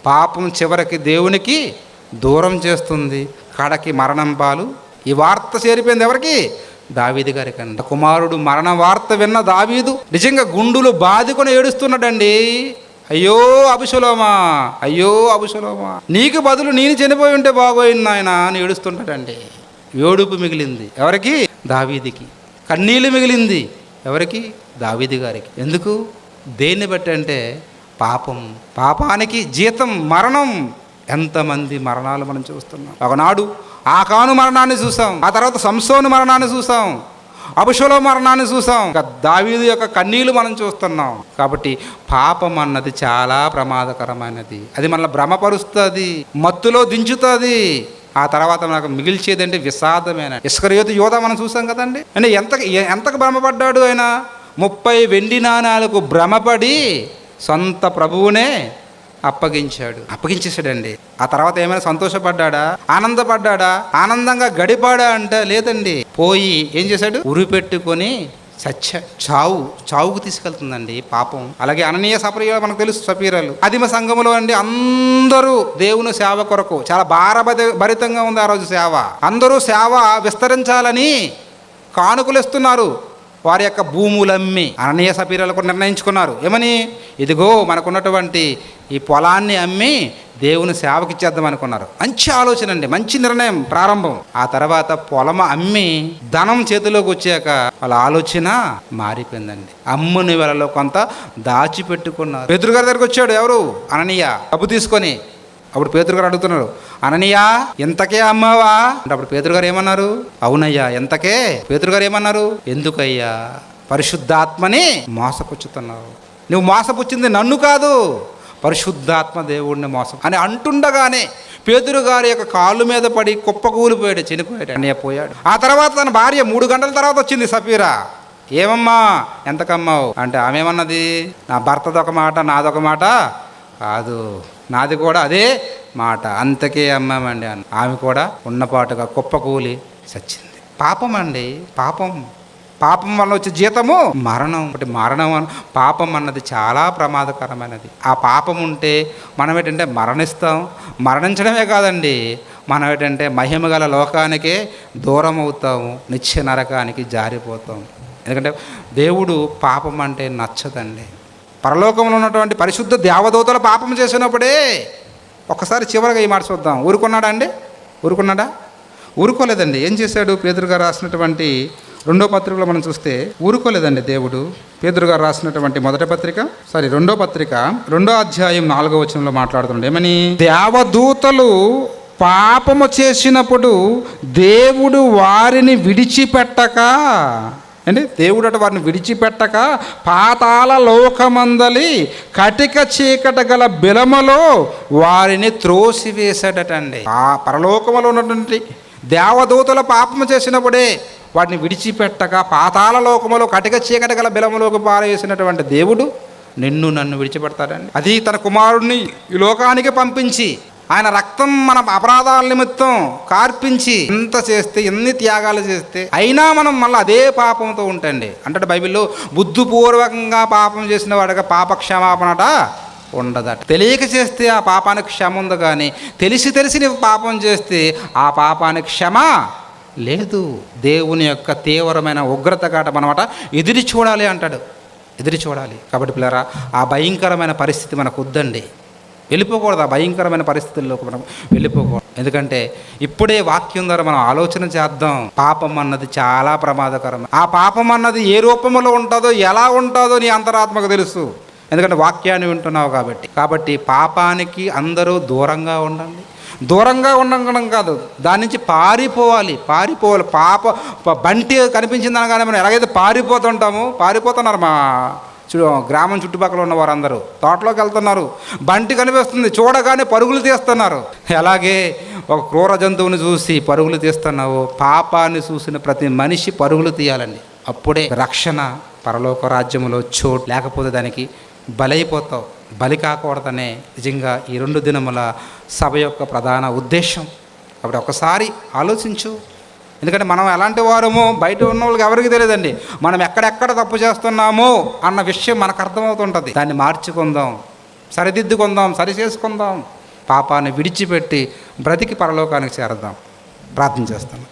పాపం చివరికి దేవునికి దూరం చేస్తుంది, కడకి మరణం పాలు. ఈ వార్త చేరిపోయింది ఎవరికి? దావీదు గారికి అంట. కుమారుడు మరణ వార్త విన్న దావీదు నిజంగా గుండులు బాదుకొని ఏడుస్తున్నాడండి. అయ్యో అబషలోమా, అయ్యో అబషలోమా, నీకు బదులు నేను చనిపోయి ఉంటే బాగోయింది నాయన అని ఏడుస్తుంటాడండి. ఏడుపు మిగిలింది ఎవరికి? దావీదికి. కన్నీళ్ళు మిగిలింది ఎవరికి? దావీదు గారికి. ఎందుకు? దేన్ని బట్టి అంటే పాపం. పాపానికి జీతం మరణం. ఎంతమంది మరణాలు మనం చూస్తున్నాం. ఒకనాడు ఆకాను మరణాన్ని చూసాం, ఆ తర్వాత సంసోను మరణాన్ని చూసాం, అబషలోము మరణాన్ని చూసాం, దావీదు యొక్క కన్నీళ్లు మనం చూస్తున్నాం. కాబట్టి పాపం అన్నది చాలా ప్రమాదకరమైనది. అది మనల్ని భ్రమపరుస్తుంది, మత్తులో దించుతుంది. ఆ తర్వాత మనకు మిగిల్చేదంటే విషాదమైన. ఇస్కరియోతు యోధ మనం చూసాం కదండి. అంటే ఎంతకు భ్రమపడ్డాడు ఆయన? 30 వెండి నాణాలకు భ్రమపడి సొంత ప్రభువునే అప్పగించేసాడండి. ఆ తర్వాత ఏమైనా సంతోషపడ్డా? ఆనందపడ్డా? ఆనందంగా గడిపాడా అంటే లేదండి. పోయి ఏం చేశాడు? ఉరి పెట్టుకొని చావుకు తీసుకెళ్తుందండి పాపం. అలాగే అననీయ సపర్య మనకు తెలుసు, సపీరాలు ఆదిమ సంఘములో అండి అందరూ దేవుని సేవ కొరకు చాలా భారభరితంగా ఉంది ఆ రోజు సేవ. అందరూ సేవ విస్తరించాలని కానుకలు ఇస్తున్నారు. వారి యొక్క భూములమ్మి అననీయ సపీరాలు కూడా నిర్ణయించుకున్నారు. ఏమని? ఇదిగో మనకున్నటువంటి ఈ పొలాన్ని అమ్మి దేవుని సేవకి ఇచ్చేద్దాం అనుకున్నారు. మంచి ఆలోచన అండి, మంచి నిర్ణయం ప్రారంభం. ఆ తర్వాత పొలం అమ్మి ధనం చేతిలోకి వచ్చాక వాళ్ళ ఆలోచన మారిపోయిందండి. అమ్ముని వేళలో కొంత దాచిపెట్టుకున్నారు. పేతురు గారి దగ్గరికి వచ్చాడు ఎవరు? అననీయ డబ్బు తీసుకొని. అప్పుడు పేతురు గారు అడుగుతున్నారు, అననీయా ఎంతకే అమ్మావా అంటే అప్పుడు పేతురు గారు ఏమన్నారు? అవునయ్యా ఎంతకే. పేతురు గారు ఏమన్నారు? ఎందుకయ్యా? పరిశుద్ధాత్మని మోసపుచ్చుతున్నావు. నువ్వు మోసపుచ్చింది నన్ను కాదు, పరిశుద్ధాత్మ దేవుడిని మోసం అని అంటుండగానే పేతురు గారి యొక్క కాళ్ళు మీద పడి కుప్పకూలిపోయాడు, చనిపోయాడు. అన్నయ్య పోయాడు. ఆ తర్వాత తన భార్య 3 గంటల తర్వాత వచ్చింది సఫీరా. ఏమమ్మా ఎంతకమ్మావు అంటే ఆమె ఏమన్నది? నా భర్తదొక మాట నాదొక మాట కాదు, నాది కూడా అదే మాట, అంతకే అమ్మామండి అని. ఆమె కూడా ఉన్నపాటుగా కుప్పకూలి చచ్చింది. పాపం అండి, పాపం వల్ల వచ్చే జీతము మరణం. ఒకటి మరణం. పాపం అన్నది చాలా ప్రమాదకరమైనది. ఆ పాపం ఉంటే మనం ఏంటంటే మరణిస్తాం. మరణించడమే కాదండి, మనం ఏంటంటే మహిమగల లోకానికే దూరం అవుతాము, నిత్య నరకానికి జారిపోతాం. ఎందుకంటే దేవుడు పాపం అంటే నచ్చదండి. పరలోకంలో ఉన్నటువంటి పరిశుద్ధ దేవదూతలు పాపం చేసినప్పుడే, ఒక్కసారి చివరిగా ఈ మాట చూద్దాం, ఊరుకున్నాడా అండి? ఊరుకోలేదండి. ఏం చేశాడు? పేతురు గారు రాసినటువంటి రెండో పత్రికలో మనం చూస్తే ఊరుకోలేదండి దేవుడు. పేతురు గారు రాసినటువంటి రెండో పత్రిక 2వ అధ్యాయం 4వ వచనంలో మాట్లాడుతున్నాడు. ఏమని? దేవదూతలు పాపము చేసినప్పుడు దేవుడు వారిని విడిచిపెట్టక, దేవుడు అటు వారిని విడిచిపెట్టక పాతాళ లోకమందలి కటిక చీకట గల బిలములో వారిని త్రోసివేశాడటండి. ఆ పరలోకములో ఉన్నటువంటి దేవదూతల పాపము చేసినప్పుడే వాటిని విడిచిపెట్టక పాతాళ లోకములో కటిక చీకట గల బిలములోకి పారేసినటువంటి దేవుడు నిన్ను నన్ను విడిచిపెడతాడండి? అది తన కుమారుడిని ఈ లోకానికి పంపించి ఆయన రక్తం మన అపరాధాల నిమిత్తం కార్పించి ఎంత చేస్తే, ఎన్ని త్యాగాలు చేస్తే అయినా మనం మళ్ళీ అదే పాపంతో ఉంటండి. అంటే బైబిల్లో బుద్ధిపూర్వకంగా పాపం చేసిన వాడిగా పాప క్షమాపణట ఉండదట. తెలియక చేస్తే ఆ పాపానికి క్షమ ఉంది, కానీ తెలిసి నీవు పాపం చేస్తే ఆ పాపానికి క్షమ లేదు. దేవుని యొక్క తీవ్రమైన ఉగ్రత కాట మనమాట ఎదిరి చూడాలి అంటాడు, ఎదిరి చూడాలి. కాబట్టి పిల్లరా, ఆ భయంకరమైన పరిస్థితి మనకు వద్దండి, వెళ్ళిపోకూడదు. ఆ భయంకరమైన పరిస్థితుల్లోకి మనం వెళ్ళిపోకూడదు. ఎందుకంటే ఇప్పుడే వాక్యం ద్వారా మనం ఆలోచన చేద్దాం. పాపం అన్నది చాలా ప్రమాదకరం. ఆ పాపం అన్నది ఏ రూపంలో ఉంటుందో, ఎలా ఉంటుందో నీ అంతరాత్మకు తెలుసు. ఎందుకంటే వాక్యాన్ని వింటున్నావు కాబట్టి పాపానికి అందరూ దూరంగా ఉండండి. దూరంగా ఉండడం కాదు, దాని నుంచి పారిపోవాలి. బంటి కనిపించింది అనగానే మనం ఎలాగైతే పారిపోతున్నారు. మా గ్రామం చుట్టుపక్కల ఉన్న వారందరూ తోటలోకి వెళ్తున్నారు, బంటి కనిపిస్తుంది, చూడగానే పరుగులు తీస్తున్నారు. అలాగే ఒక క్రూర జంతువుని చూసి పరుగులు తీస్తున్నావు, పాపాన్ని చూసిన ప్రతి మనిషి పరుగులు తీయాలండి. అప్పుడే రక్షణ, పరలోక రాజ్యంలో చోటు. లేకపోతే దానికి బలైపోతావు. బలి కాకూడదనే నిజంగా ఈ 2 దినముల సభ యొక్క ప్రధాన ఉద్దేశం. కాబట్టి ఒకసారి ఆలోచించు. ఎందుకంటే మనం ఎలాంటి వారమో బయట ఉన్న వాళ్ళకి ఎవరికి తెలియదండి. మనం ఎక్కడెక్కడ తప్పు చేస్తున్నామో అన్న విషయం మనకు అర్థమవుతుంటుంది. దాన్ని మార్చుకుందాం, సరిదిద్దుకుందాం, సరి చేసుకుందాం. పాపాన్ని విడిచిపెట్టి బ్రతికి పరలోకానికి చేరదాం. ప్రార్థన చేస్తాను.